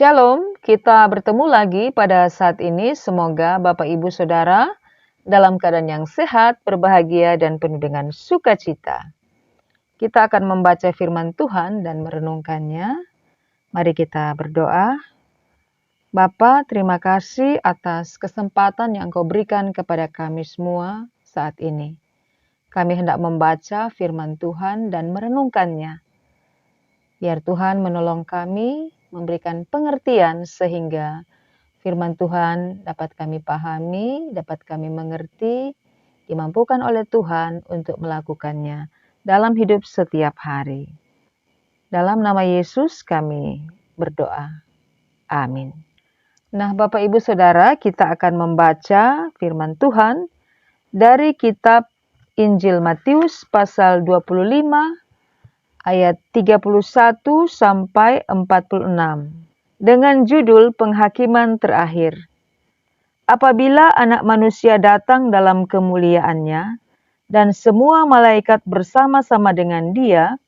Shalom, kita bertemu lagi pada saat ini. Semoga Bapak Ibu Saudara dalam keadaan yang sehat, berbahagia, dan penuh dengan sukacita. Kita akan membaca firman Tuhan dan merenungkannya. Mari kita berdoa. Bapa, terima kasih atas kesempatan yang Engkau berikan kepada kami semua saat ini. Kami hendak membaca firman Tuhan dan merenungkannya. Biar Tuhan menolong kami, memberikan pengertian sehingga firman Tuhan dapat kami pahami, dapat kami mengerti, dimampukan oleh Tuhan untuk melakukannya dalam hidup setiap hari. Dalam nama Yesus kami berdoa. Amin. Nah, Bapak Ibu Saudara, kita akan membaca firman Tuhan dari kitab Injil Matius pasal 25 ayat 31 sampai 46 dengan judul Penghakiman Terakhir. Apabila Anak Manusia datang dalam kemuliaannya dan semua malaikat bersama-sama dengan Dia,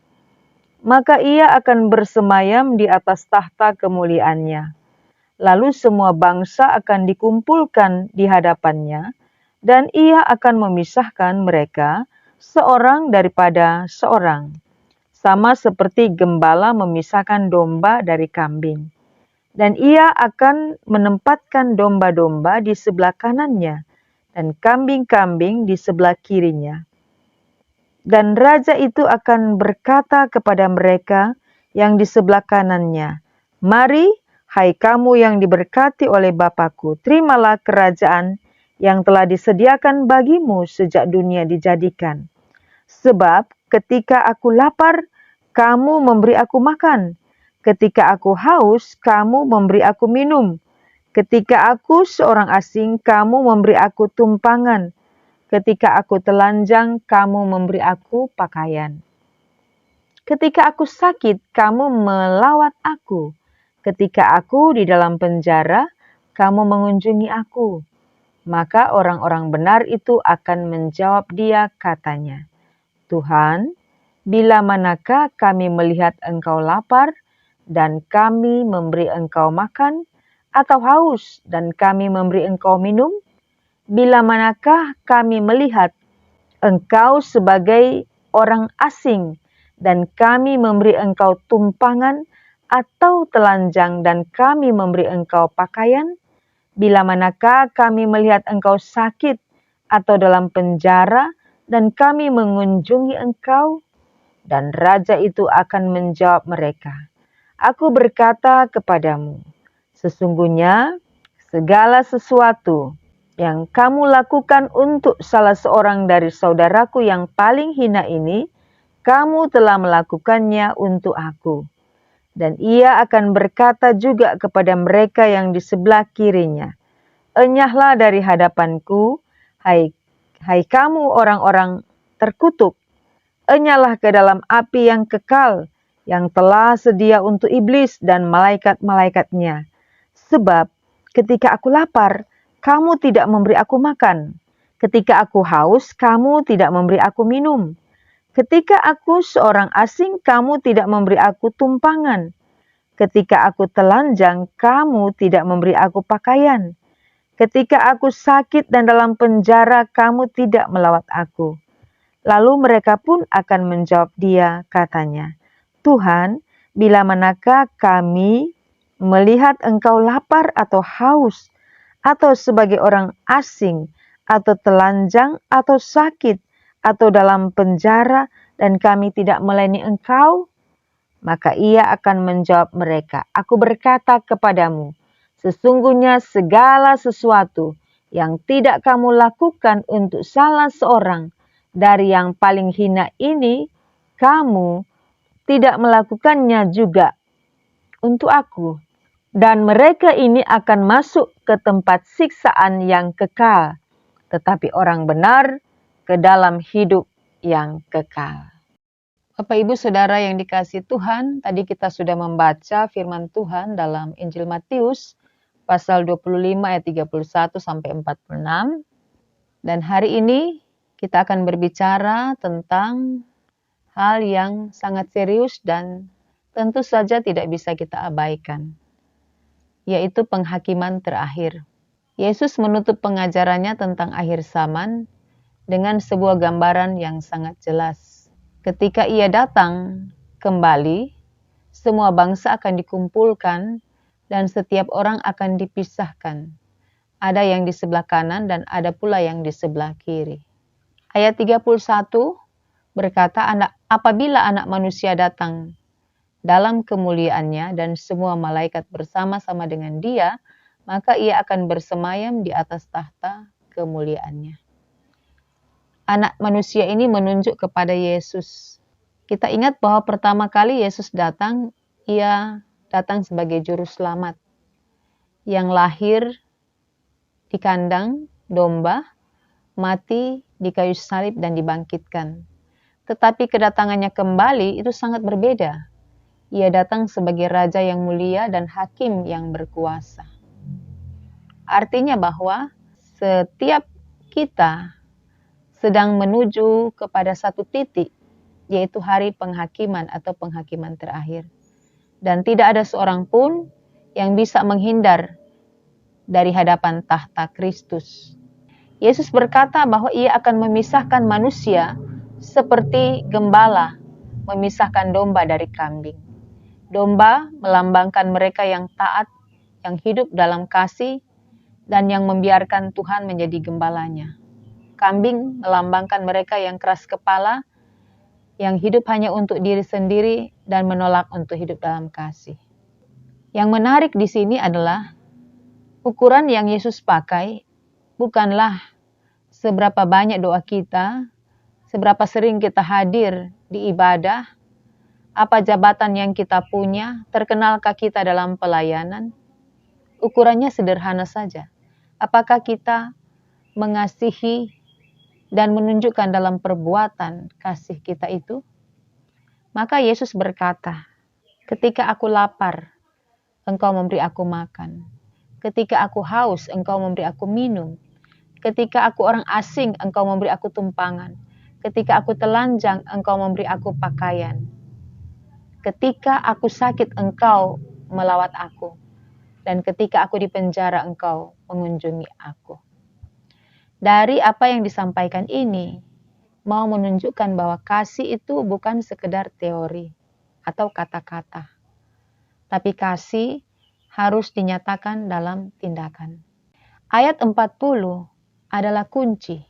maka Ia akan bersemayam di atas tahta kemuliaannya. Lalu semua bangsa akan dikumpulkan di hadapannya, dan Ia akan memisahkan mereka seorang daripada seorang, sama seperti gembala memisahkan domba dari kambing. Dan Ia akan menempatkan domba-domba di sebelah kanannya dan kambing-kambing di sebelah kirinya. Dan raja itu akan berkata kepada mereka yang di sebelah kanannya, "Mari, hai kamu yang diberkati oleh Bapa-Ku, terimalah kerajaan yang telah disediakan bagimu sejak dunia dijadikan. Sebab ketika aku lapar, kamu memberi aku makan. Ketika aku haus, kamu memberi aku minum. Ketika aku seorang asing, kamu memberi aku tumpangan. Ketika aku telanjang, kamu memberi aku pakaian. Ketika aku sakit, kamu melawat aku. Ketika aku di dalam penjara, kamu mengunjungi aku." Maka orang-orang benar itu akan menjawab Dia katanya, "Tuhan, bila manakah kami melihat Engkau lapar dan kami memberi Engkau makan, atau haus dan kami memberi Engkau minum? Bila manakah kami melihat Engkau sebagai orang asing dan kami memberi Engkau tumpangan, atau telanjang dan kami memberi Engkau pakaian? Bila manakah kami melihat Engkau sakit atau dalam penjara dan kami mengunjungi Engkau?" Dan raja itu akan menjawab mereka, "Aku berkata kepadamu, sesungguhnya segala sesuatu yang kamu lakukan untuk salah seorang dari saudaraku yang paling hina ini, kamu telah melakukannya untuk aku." Dan Ia akan berkata juga kepada mereka yang di sebelah kirinya, "Enyahlah dari hadapanku, hai kamu orang-orang terkutuk. Enyahlah ke dalam api yang kekal, yang telah sedia untuk iblis dan malaikat-malaikatnya. Sebab ketika aku lapar, kamu tidak memberi aku makan. Ketika aku haus, kamu tidak memberi aku minum. Ketika aku seorang asing, kamu tidak memberi aku tumpangan. Ketika aku telanjang, kamu tidak memberi aku pakaian. Ketika aku sakit dan dalam penjara, kamu tidak melawat aku." Lalu mereka pun akan menjawab Dia katanya, "Tuhan, bila manakah kami melihat Engkau lapar atau haus, atau sebagai orang asing, atau telanjang, atau sakit, atau dalam penjara, dan kami tidak melayani Engkau?" Maka Ia akan menjawab mereka, "Aku berkata kepadamu, sesungguhnya segala sesuatu yang tidak kamu lakukan untuk salah seorang dari yang paling hina ini, kamu tidak melakukannya juga untuk aku." Dan mereka ini akan masuk ke tempat siksaan yang kekal, tetapi orang benar ke dalam hidup yang kekal. Bapak Ibu Saudara yang dikasihi Tuhan, tadi kita sudah membaca firman Tuhan dalam Injil Matius pasal 25 ayat 31 sampai 46. Dan hari ini kita akan berbicara tentang hal yang sangat serius dan tentu saja tidak bisa kita abaikan. yaitu penghakiman terakhir. Yesus menutup pengajarannya tentang akhir zaman dengan sebuah gambaran yang sangat jelas. Ketika Ia datang kembali, semua bangsa akan dikumpulkan dan setiap orang akan dipisahkan. Ada yang di sebelah kanan dan ada pula yang di sebelah kiri. Ayat 31 berkata, apabila Anak Manusia datang dalam kemuliaannya dan semua malaikat bersama-sama dengan Dia, maka Ia akan bersemayam di atas tahta kemuliaannya. Anak Manusia ini menunjuk kepada Yesus. Kita ingat bahwa pertama kali Yesus datang, Ia datang sebagai juru selamat yang lahir di kandang domba, mati di kayu salib dan dibangkitkan. Tetapi kedatangannya kembali itu sangat berbeda. Ia datang sebagai raja yang mulia dan hakim yang berkuasa. Artinya bahwa setiap kita sedang menuju kepada satu titik, yaitu hari penghakiman atau penghakiman terakhir. Dan tidak ada seorang pun yang bisa menghindar dari hadapan tahta Kristus. Yesus berkata bahwa Ia akan memisahkan manusia seperti gembala memisahkan domba dari kambing. Domba melambangkan mereka yang taat, yang hidup dalam kasih, dan yang membiarkan Tuhan menjadi gembalanya. Kambing melambangkan mereka yang keras kepala, yang hidup hanya untuk diri sendiri dan menolak untuk hidup dalam kasih. Yang menarik di sini adalah ukuran yang Yesus pakai bukanlah seberapa banyak doa kita, seberapa sering kita hadir di ibadah, apa jabatan yang kita punya, terkenalkah kita dalam pelayanan. Ukurannya sederhana saja. Apakah kita mengasihi dan menunjukkan dalam perbuatan kasih kita itu? Maka Yesus berkata, ketika aku lapar, engkau memberi aku makan. Ketika aku haus, engkau memberi aku minum. Ketika aku orang asing, engkau memberi aku tumpangan. Ketika aku telanjang, engkau memberi aku pakaian. Ketika aku sakit, engkau melawat aku. Dan ketika aku di penjara, engkau mengunjungi aku. Dari apa yang disampaikan ini, mau menunjukkan bahwa kasih itu bukan sekedar teori atau kata-kata. Tapi kasih harus dinyatakan dalam tindakan. Ayat 40 adalah kunci.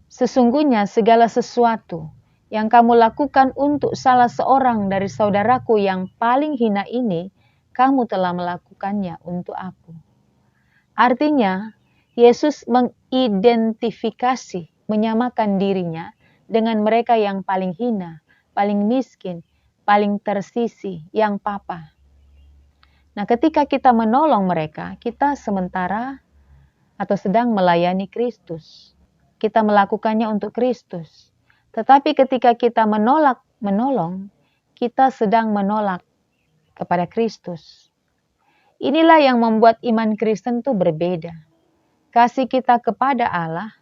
Sesungguhnya segala sesuatu yang kamu lakukan untuk salah seorang dari saudaraku yang paling hina ini, kamu telah melakukannya untuk aku. Artinya, Yesus mengidentifikasi, menyamakan dirinya dengan mereka yang paling hina, paling miskin, paling tersisih, yang papa. Nah, ketika kita menolong mereka, kita sementara atau sedang melayani Kristus. Kita melakukannya untuk Kristus. Tetapi ketika kita menolong, kita sedang menolak kepada Kristus. Inilah yang membuat iman Kristen itu berbeda. Kasih kita kepada Allah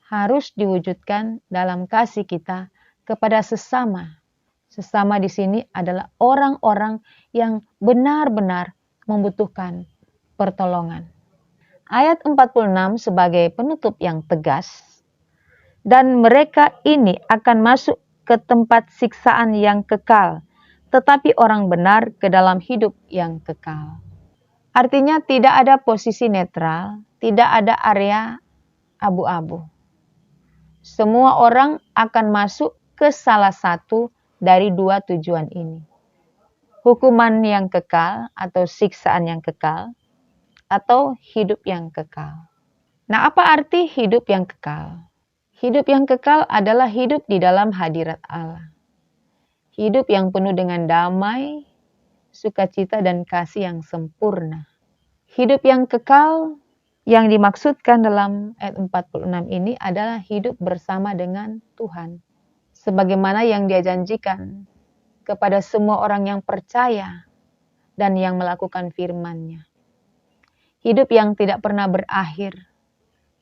harus diwujudkan dalam kasih kita kepada sesama. Sesama di sini adalah orang-orang yang benar-benar membutuhkan pertolongan. Ayat 46 sebagai penutup yang tegas. Dan mereka ini akan masuk ke tempat siksaan yang kekal, tetapi orang benar ke dalam hidup yang kekal. Artinya tidak ada posisi netral, tidak ada area abu-abu. Semua orang akan masuk ke salah satu dari dua tujuan ini. Hukuman yang kekal atau siksaan yang kekal, atau hidup yang kekal. Nah, apa arti hidup yang kekal? Hidup yang kekal adalah hidup di dalam hadirat Allah. Hidup yang penuh dengan damai, sukacita, dan kasih yang sempurna. Hidup yang kekal yang dimaksudkan dalam ayat 46 ini adalah hidup bersama dengan Tuhan. Sebagaimana yang Dia janjikan kepada semua orang yang percaya dan yang melakukan firman-Nya. Hidup yang tidak pernah berakhir.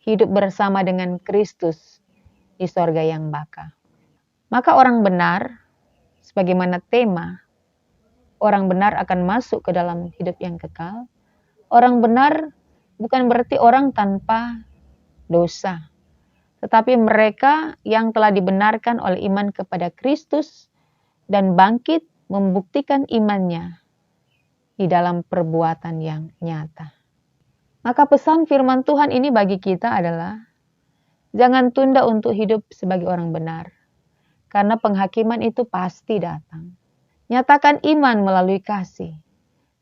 Hidup bersama dengan Kristus di sorga yang baka. Maka orang benar, sebagaimana tema, orang benar akan masuk ke dalam hidup yang kekal. Orang benar bukan berarti orang tanpa dosa, tetapi mereka yang telah dibenarkan oleh iman kepada Kristus dan bangkit membuktikan imannya di dalam perbuatan yang nyata. Maka pesan firman Tuhan ini bagi kita adalah, jangan tunda untuk hidup sebagai orang benar, karena penghakiman itu pasti datang. Nyatakan iman melalui kasih,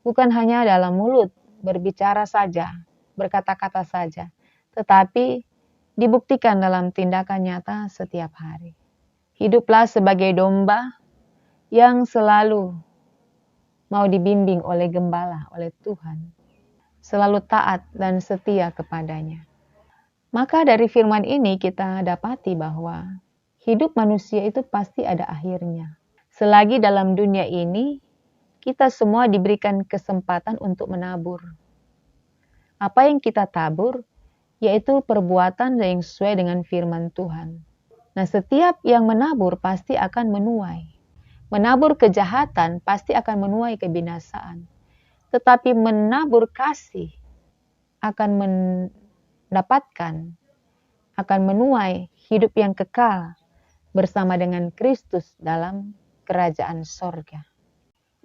bukan hanya dalam mulut, berbicara saja, berkata-kata saja, tetapi dibuktikan dalam tindakan nyata setiap hari. Hiduplah sebagai domba yang selalu mau dibimbing oleh gembala, oleh Tuhan. Selalu taat dan setia kepadanya. Maka dari firman ini kita dapati bahwa hidup manusia itu pasti ada akhirnya. Selagi dalam dunia ini, kita semua diberikan kesempatan untuk menabur. Apa yang kita tabur, yaitu perbuatan yang sesuai dengan firman Tuhan. Nah, setiap yang menabur pasti akan menuai. Menabur kejahatan pasti akan menuai kebinasaan. Tetapi menabur kasih akan mendapatkan, akan menuai hidup yang kekal bersama dengan Kristus dalam kerajaan sorga.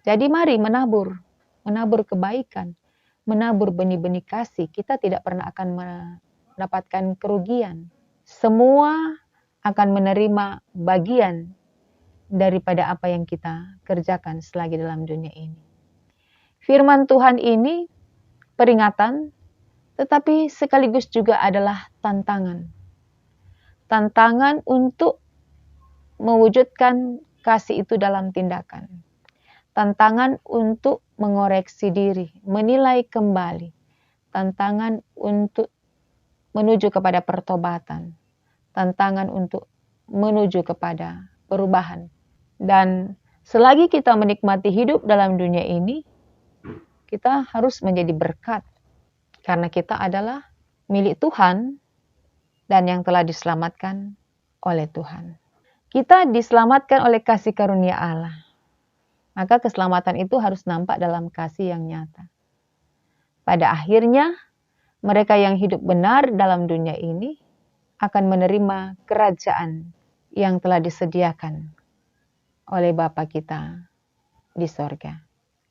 Jadi mari menabur kebaikan, menabur benih-benih kasih. Kita tidak pernah akan mendapatkan kerugian. Semua akan menerima bagian daripada apa yang kita kerjakan selagi dalam dunia ini. Firman Tuhan ini peringatan, tetapi sekaligus juga adalah tantangan. Tantangan untuk mewujudkan kasih itu dalam tindakan. Tantangan untuk mengoreksi diri, menilai kembali. Tantangan untuk menuju kepada pertobatan. Tantangan untuk menuju kepada perubahan. Dan selagi kita menikmati hidup dalam dunia ini, kita harus menjadi berkat. Karena kita adalah milik Tuhan dan yang telah diselamatkan oleh Tuhan. Kita diselamatkan oleh kasih karunia Allah. Maka keselamatan itu harus nampak dalam kasih yang nyata. Pada akhirnya, mereka yang hidup benar dalam dunia ini akan menerima kerajaan yang telah disediakan oleh Bapa kita di sorga.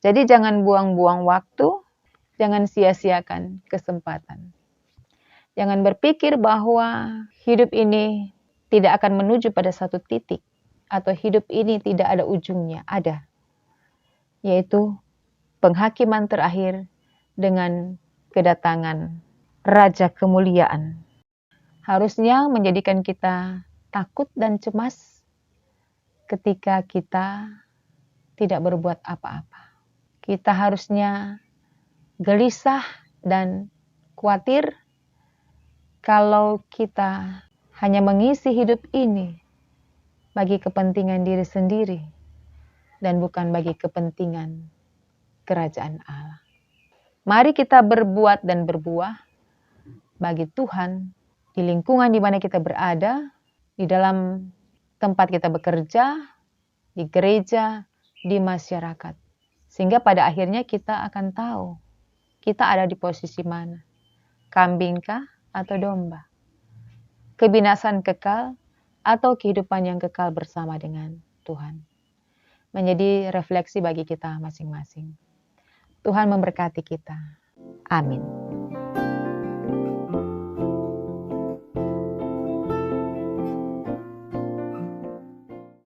Jadi jangan buang-buang waktu, jangan sia-siakan kesempatan. Jangan berpikir bahwa hidup ini tidak akan menuju pada satu titik, atau hidup ini tidak ada ujungnya. Ada, yaitu penghakiman terakhir dengan kedatangan Raja Kemuliaan. Harusnya menjadikan kita takut dan cemas ketika kita tidak berbuat apa-apa. Kita harusnya gelisah dan khawatir kalau kita hanya mengisi hidup ini bagi kepentingan diri sendiri dan bukan bagi kepentingan kerajaan Allah. Mari kita berbuat dan berbuah bagi Tuhan di lingkungan di mana kita berada, di dalam tempat kita bekerja, di gereja, di masyarakat. Sehingga pada akhirnya kita akan tahu kita ada di posisi mana. Kambingkah atau domba? Kebinasaan kekal atau kehidupan yang kekal bersama dengan Tuhan. Menjadi refleksi bagi kita masing-masing. Tuhan memberkati kita. Amin.